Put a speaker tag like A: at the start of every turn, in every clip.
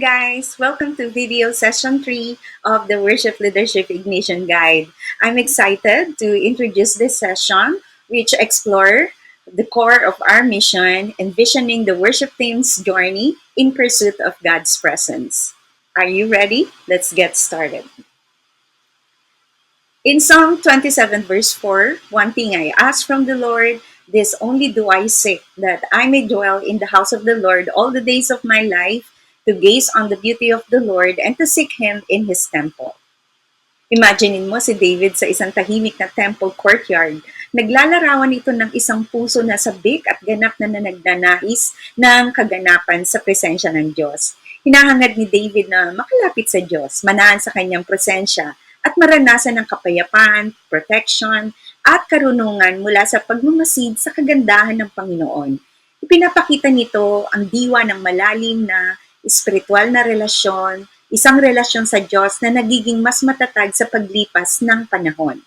A: guys! Welcome to video session 3 of the Worship Leadership Ignition Guide. I'm excited to introduce this session which explore the core of our mission, envisioning the worship team's journey in pursuit of God's presence. Are you ready? Let's get started. In Psalm 27 verse 4, one thing I ask from the Lord, this only do I seek, that I may dwell in the house of the Lord all the days of my life, to gaze on the beauty of the Lord and to seek Him in His temple. Imaginein mo si David sa isang tahimik na temple courtyard. Naglalarawan ito ng isang puso na sabik at ganap na nagnanais ng kaganapan sa presensya ng Diyos. Hinahangad ni David na makalapit sa Diyos, manahan sa kanyang presensya, at maranasan ng kapayapaan, protection, at karunungan mula sa pagmamasid sa kagandahan ng Panginoon. Ipinapakita nito ang diwa ng malalim na espiritual na relasyon, isang relasyon sa Diyos na nagiging mas matatag sa paglipas ng panahon.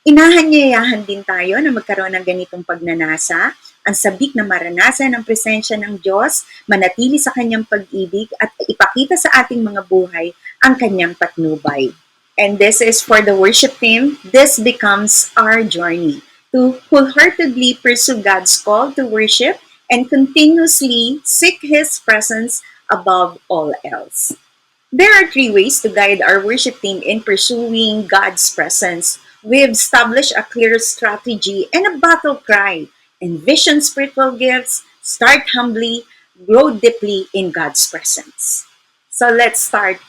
A: Inahanyayahan din tayo na magkaroon ng ganitong pagnanasa, ang sabik na maranasan ang presensya ng Diyos, manatili sa kanyang pag-ibig at ipakita sa ating mga buhay ang kanyang patnubay. And this is for the worship team. This becomes our journey to wholeheartedly pursue God's call to worship and continuously seek His presence above all else. There are 3 ways to guide our worship team in pursuing God's presence. We've established a clear strategy and a battle cry. Envision spiritual gifts, start humbly, grow deeply in God's presence. So let's start.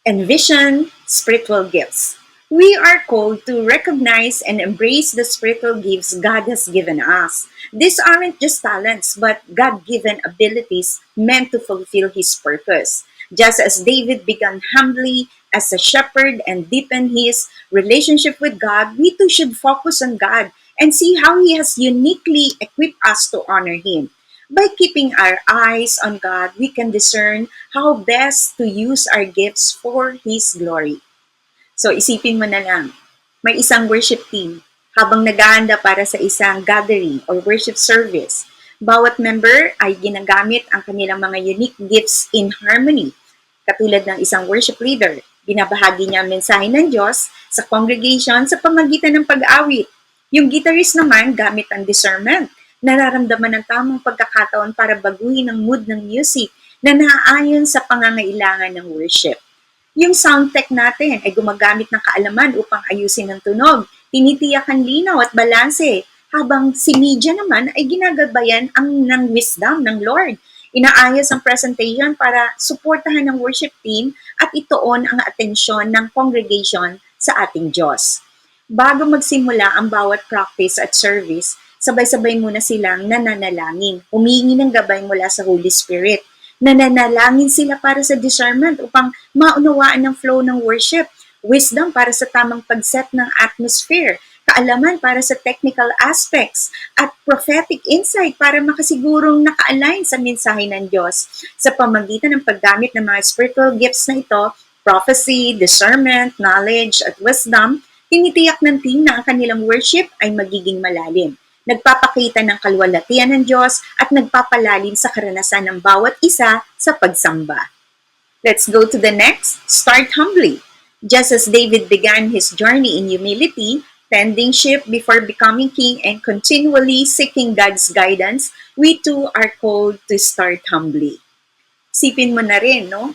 A: Envision spiritual gifts. We are called to recognize and embrace the spiritual gifts God has given us. These aren't just talents, but God-given abilities meant to fulfill His purpose. Just as David began humbly as a shepherd and deepened his relationship with God, we too should focus on God and see how He has uniquely equipped us to honor Him. By keeping our eyes on God, we can discern how best to use our gifts for His glory. So isipin mo na lang, may isang worship team habang nag-aanda para sa isang gathering or worship service. Bawat member ay ginagamit ang kanilang mga unique gifts in harmony. Katulad ng isang worship leader, binabahagi niya ang mensahe ng Diyos sa congregation sa pamagitan ng pag-awit. Yung guitarist naman gamit ang discernment, nararamdaman ng tamang pagkakataon para baguhin ang mood ng music na naaayon sa pangangailangan ng worship. Yung sound tech natin ay gumagamit ng kaalaman upang ayusin ang tunog, tinitiyak ang linaw at balanse, habang si media naman ay ginagabayan ng wisdom ng Lord. Inaayos ang presentation para suportahan ng worship team at ituon ang atensyon ng congregation sa ating Diyos. Bago magsimula ang bawat practice at service, sabay-sabay muna silang nananalangin, humingi ng gabay mula sa Holy Spirit. Nananalangin sila para sa discernment upang maunawaan ng flow ng worship, wisdom para sa tamang pagset ng atmosphere, kaalaman para sa technical aspects, at prophetic insight para makasigurong naka-align sa mensahe ng Diyos. Sa pamagitan ng paggamit ng mga spiritual gifts na ito, prophecy, discernment, knowledge, at wisdom, tinitiyak ng team na ang kanilang worship ay magiging malalim. Nagpapakita ng kaluwalhatian ng Diyos at nagpapalalim sa karanasan ng bawat isa sa pagsamba. Let's go to the next. Start humbly. Just as David began his journey in humility, tending sheep before becoming king and continually seeking God's guidance, we too are called to start humbly. Sipin mo na rin, no?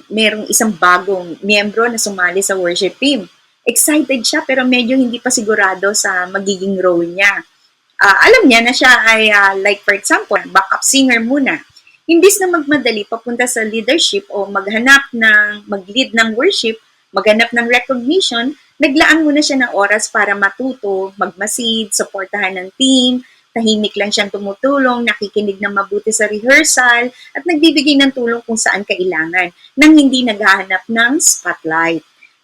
A: Merong isang bagong miyembro na sumali sa worship team. Excited siya pero medyo hindi pa sigurado sa magiging role niya. Alam niya na siya ay, like for example, backup singer muna. Imbis na magmadali papunta sa leadership o mag-lead ng worship, maghanap ng recognition, naglaan muna siya ng oras para matuto, magmasid, suportahan ng team, tahimik lang siyang tumutulong, nakikinig ng mabuti sa rehearsal, at nagbibigay ng tulong kung saan kailangan, nang hindi naghahanap ng spotlight.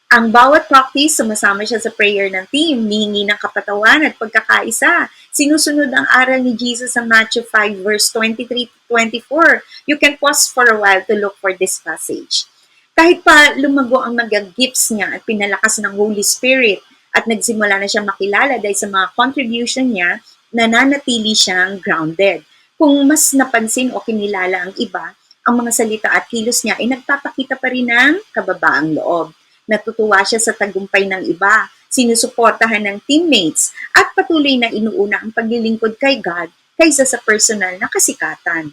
A: Ang bawat practice, sumasama siya sa prayer ng team, hihingi ng kapatawan at pagkakaisa. Sinusunod ang aral ni Jesus sa Matthew 5 verse 23-24. You can pause for a while to look for this passage. Kahit pa lumago ang mga gifts niya at pinalakas ng Holy Spirit at nagsimula na siyang makilala dahil sa mga contribution niya, nananatili siyang grounded. Kung mas napansin o kinilala ang iba, ang mga salita at kilos niya ay nagpapakita pa rin ng kababaang loob. Natutuwa siya sa tagumpay ng iba, sinusuportahan ng teammates, at patuloy na inuuna ang paglilingkod kay God kaysa sa personal na kasikatan.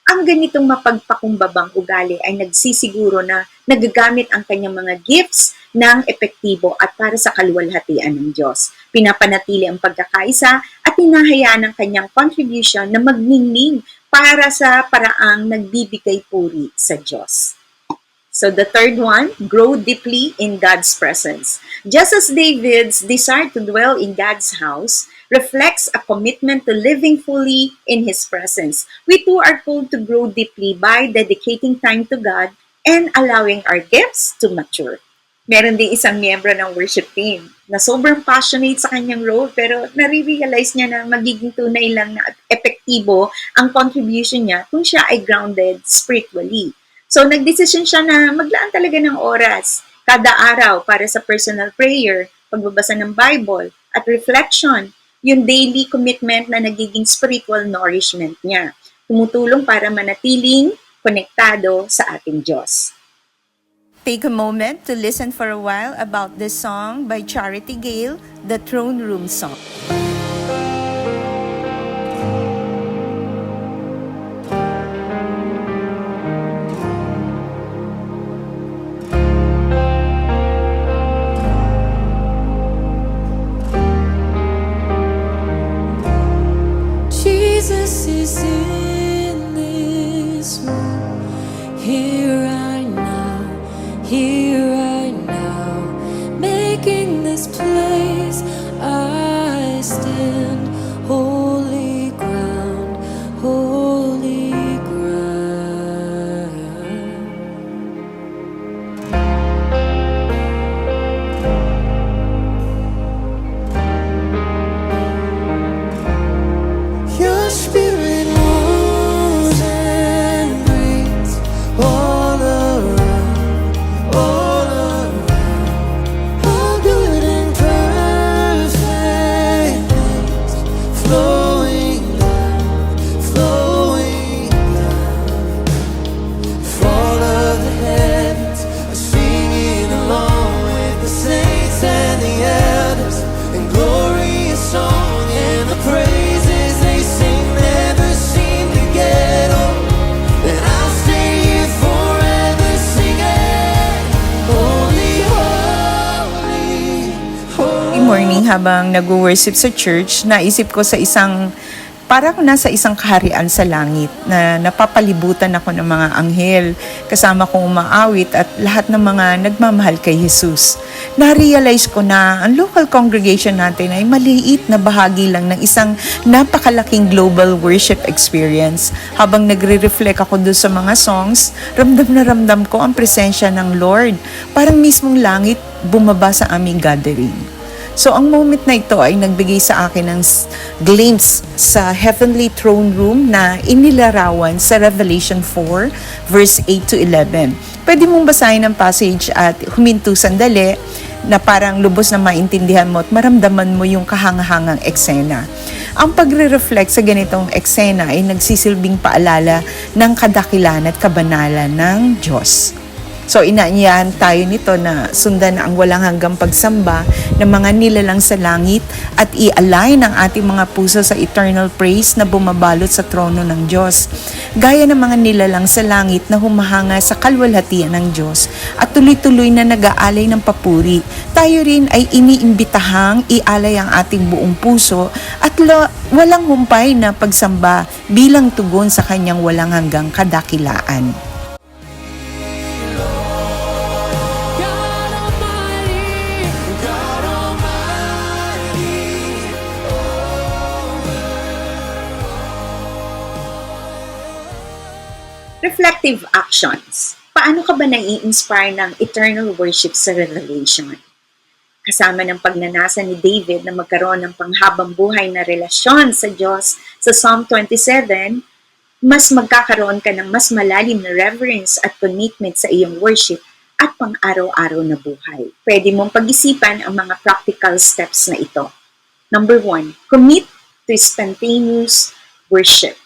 A: Ang ganitong mapagpakumbabang ugali ay nagsisiguro na nagagamit ang kanyang mga gifts ng epektibo at para sa kaluwalhatian ng Diyos. Pinapanatili ang pagkakaisa at hinahayaan ang kanyang contribution na magningning para sa paraang nagbibigay puri sa Diyos. So the third one, grow deeply in God's presence. Just as David's desire to dwell in God's house reflects a commitment to living fully in His presence, we too are called to grow deeply by dedicating time to God and allowing our gifts to mature. Meron din isang miyembro ng worship team na sobrang passionate sa kanyang role pero nare-realize niya na magiging tunay lang na epektibo ang contribution niya kung siya ay grounded spiritually. So, nagdesisyon siya na maglaan talaga ng oras kada araw para sa personal prayer, pagbabasa ng Bible, at reflection, yung daily commitment na nagiging spiritual nourishment niya. Tumutulong para manatiling konektado sa ating Diyos. Take a moment to listen for a while about this song by Charity Gale, the Throne Room Song.
B: Jesus is in this room, here right now, making this place I stand, holy ground, holy ground. Your spirit moves and breathes all around, all good and perfect things flowing down, fall of the heavens are singing along with the saints and the elders, and glorious song and the praises they sing never seem to get old. And I'll stay here forever singing, holy, holy, holy.
C: Good morning, habang nag-worship sa church, naisip ko sa parang nasa isang kaharian sa langit na napapalibutan ako ng mga anghel, kasama kong umaawit at lahat ng mga nagmamahal kay Jesus. Na-realize ko na ang local congregation natin ay maliit na bahagi lang ng isang napakalaking global worship experience. Habang nagre-reflect ako doon sa mga songs, ramdam na ramdam ko ang presensya ng Lord. Parang mismong langit bumaba sa aming gathering. So, ang moment na ito ay nagbigay sa akin ng glimpse sa heavenly throne room na inilarawan sa Revelation 4, verse 8 to 11. Pwede mong basahin ang passage at huminto sandali na parang lubos na maintindihan mo at maramdaman mo yung kahangahangang eksena. Ang pagre-reflect sa ganitong eksena ay nagsisilbing paalala ng kadakilan at kabanalan ng Diyos. So, inaanyayahan tayo nito na sundan ang walang hanggang pagsamba ng mga nilalang sa langit at i-align ang ating mga puso sa eternal praise na bumabalot sa trono ng Diyos. Gaya ng mga nilalang sa langit na humahanga sa kalwalhatian ng Diyos at tuloy-tuloy na nag-aalay ng papuri, tayo rin ay iniimbitahang ialay ang ating buong puso at walang humpay na pagsamba bilang tugon sa kanyang walang hanggang kadakilaan.
A: Reflective actions. Paano ka ba nai-inspire ng eternal worship sa Revelation? Kasama ng pagnanasa ni David na magkaroon ng panghabang buhay na relasyon sa Diyos sa Psalm 27, mas magkakaroon ka ng mas malalim na reverence at commitment sa iyong worship at pang-araw-araw na buhay. Pwede mong pag-isipan ang mga practical steps na ito. Number 1, commit to spontaneous worship.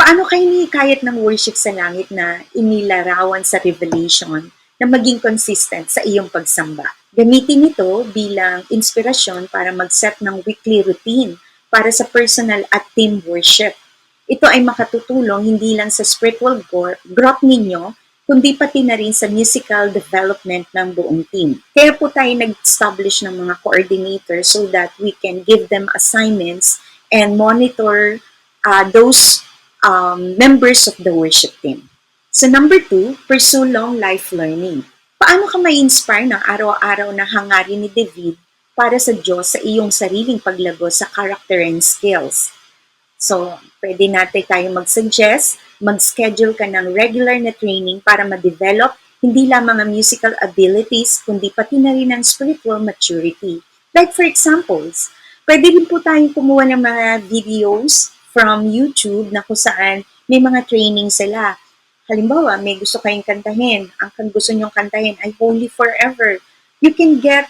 A: Paano kayo hinihikayat ng worship sa langit na inilarawan sa Revelation na maging consistent sa iyong pagsamba? Gamitin ito bilang inspirasyon para mag-set ng weekly routine para sa personal at team worship. Ito ay makatutulong hindi lang sa spiritual growth ninyo, kundi pati na rin sa musical development ng buong team. Kaya po tayo nag-establish ng mga coordinators so that we can give them assignments and monitor those members of the worship team. So number 2, pursue long life learning. Paano ka ma-inspire ng araw-araw na hangarin ni David para sa Diyos sa iyong sariling paglago sa character and skills? So, pwede natin tayo mag-suggest, mag-schedule ka ng regular na training para ma-develop hindi lamang ang musical abilities, kundi pati na rin ang spiritual maturity. Like for examples, pwede rin po tayong kumuha ng mga videos from YouTube na kung saan may mga training sila. Halimbawa, may gusto kayong kantahin. Ang gusto nyong kantahin ay Holy Forever. You can get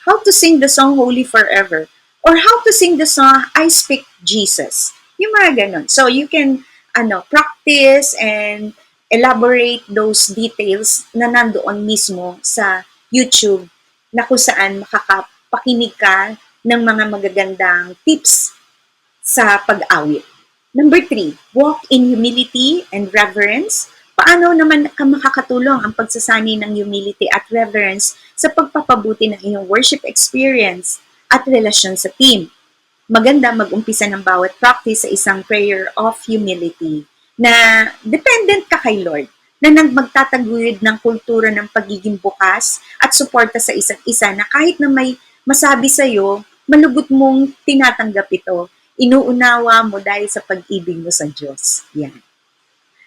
A: how to sing the song Holy Forever or how to sing the song I Speak Jesus. Yung mga ganun. So, you can practice and elaborate those details na nandoon mismo sa YouTube na kung saan makakapakinig ka ng mga magagandang tips sa pag-awit. Number 3, walk in humility and reverence. Paano naman ka makakatulong ang pagsasani ng humility at reverence sa pagpapabuti ng iyong worship experience at relasyon sa team? Maganda mag-umpisa ng bawat practice sa isang prayer of humility na dependent ka kay Lord, na magtataguyod ng kultura ng pagiging bukas at suporta sa isa't isa na kahit na may masabi sa'yo, malugot mong tinatanggap ito. Inuunawa mo dahil sa pag-ibig mo sa Diyos. Yan.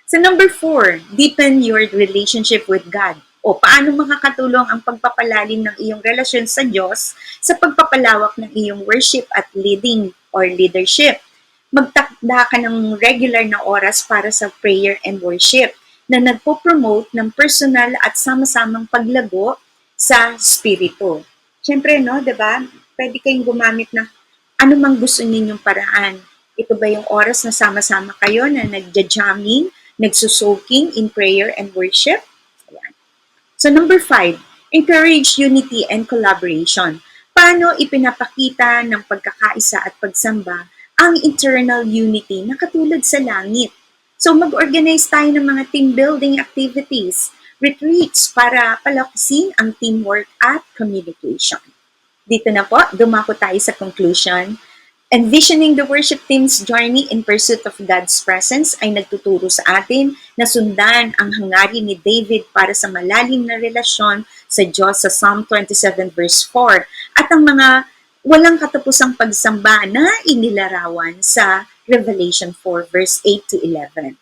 A: So number 4, deepen your relationship with God. O paano makakatulong ang pagpapalalim ng iyong relasyon sa Diyos sa pagpapalawak ng iyong worship at leading or leadership. Magtakda ka ng regular na oras para sa prayer and worship na nagpo-promote ng personal at sama-samang paglago sa spirito. Siyempre, diba? Pwede kayong gumamit na ano mang gusto ninyong paraan. Ito ba yung oras na sama-sama kayo na nagja-jamming, nagsusoaking in prayer and worship? Ayan. So number 5, encourage unity and collaboration. Paano ipinapakita ng pagkakaisa at pagsamba ang internal unity na katulad sa langit? So mag-organize tayo ng mga team building activities, retreats para palakasin ang teamwork at communication. Dito na po, dumako tayo sa conclusion. Envisioning the worship team's journey in pursuit of God's presence ay nagtuturo sa atin na sundan ang hangarin ni David para sa malalim na relasyon sa Diyos sa Psalm 27 verse 4 at ang mga walang katapusang pagsamba na inilarawan sa Revelation 4 verse 8 to 11.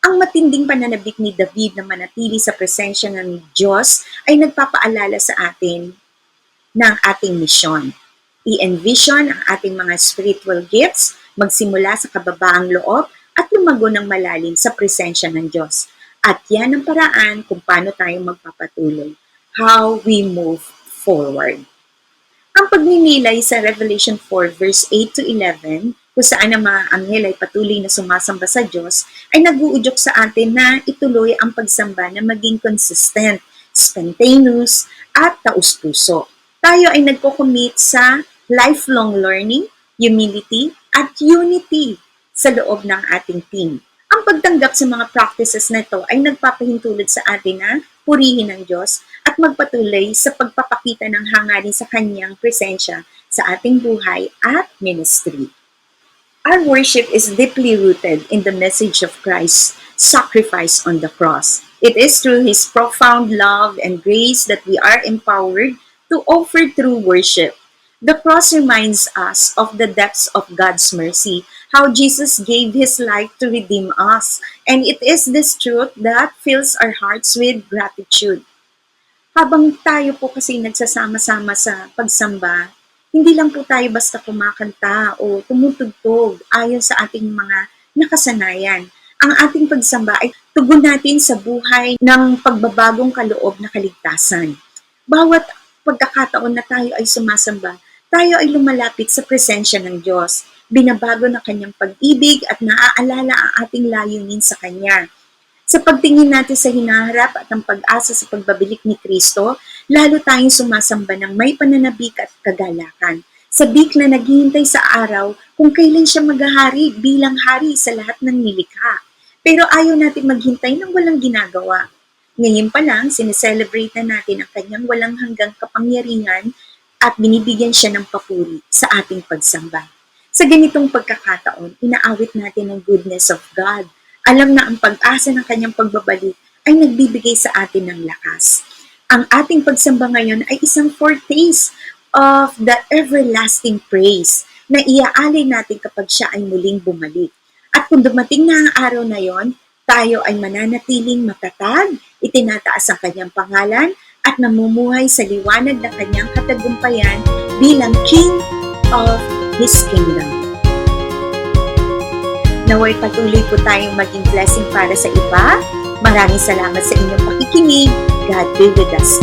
A: Ang matinding pananabik ni David na manatili sa presensya ng Diyos ay nagpapaalala sa atin ng ating misyon. I-envision ang ating mga spiritual gifts, magsimula sa kababaang loob at lumago ng malalim sa presensya ng Diyos. At yan ang paraan kung paano tayo magpapatuloy. How we move forward. Ang pagninilay sa Revelation 4 verse 8 to 11, kung saan ang mga anghel ay patuloy na sumasamba sa Diyos, ay nag-uudyok sa atin na ituloy ang pagsamba na maging consistent, spontaneous, at taus-puso. Tayo ay nagko-commit sa lifelong learning, humility, at unity sa loob ng ating team. Ang pagtanggap sa mga practices na ito ay nagpapahintulad sa atin na purihin ang Diyos at magpatuloy sa pagpapakita ng hangarin sa Kanyang presensya sa ating buhay at ministry. Our worship is deeply rooted in the message of Christ's sacrifice on the cross. It is through His profound love and grace that we are empowered to offer true worship. The cross reminds us of the depths of God's mercy, how Jesus gave His life to redeem us, and it is this truth that fills our hearts with gratitude. Habang tayo po kasi nagsasama-sama sa pagsamba, hindi lang po tayo basta kumakanta o tumutugtog ayon sa ating mga nakasanayan. Ang ating pagsamba ay tugon natin sa buhay ng pagbabagong kaloob na kaligtasan. Bawat pagkakataon na tayo ay sumasamba, tayo ay lumalapit sa presensya ng Diyos. binabago ng kanyang pag-ibig at naaalala ang ating layunin sa kanya. Sa pagtingin natin sa hinaharap at ang pag-asa sa pagbabalik ni Kristo, lalo tayong sumasamba ng may pananabik at kagalakan. Sabik na naghihintay sa araw kung kailan siya maghahari bilang hari sa lahat ng nilikha. Pero ayaw natin maghintay ng walang ginagawa. Ngayon pa lang, sineselebrate na natin ang kanyang walang hanggang kapangyarihan at binibigyan siya ng papuri sa ating pagsamba. Sa ganitong pagkakataon, inaawit natin ang goodness of God. Alam na ang pag-asa ng kanyang pagbabalik ay nagbibigay sa atin ng lakas. Ang ating pagsamba ngayon ay isang foretaste of the everlasting praise na iaalay natin kapag siya ay muling bumalik. At kung dumating na ang araw na yon, tayo ay mananatiling matatag, itinataas ang kanyang pangalan, at namumuhay sa liwanag ng kanyang katagumpayan bilang King of His Kingdom. Naway patuloy po tayong maging blessing para sa iba. Maraming salamat sa inyong pakikinig. God be with us.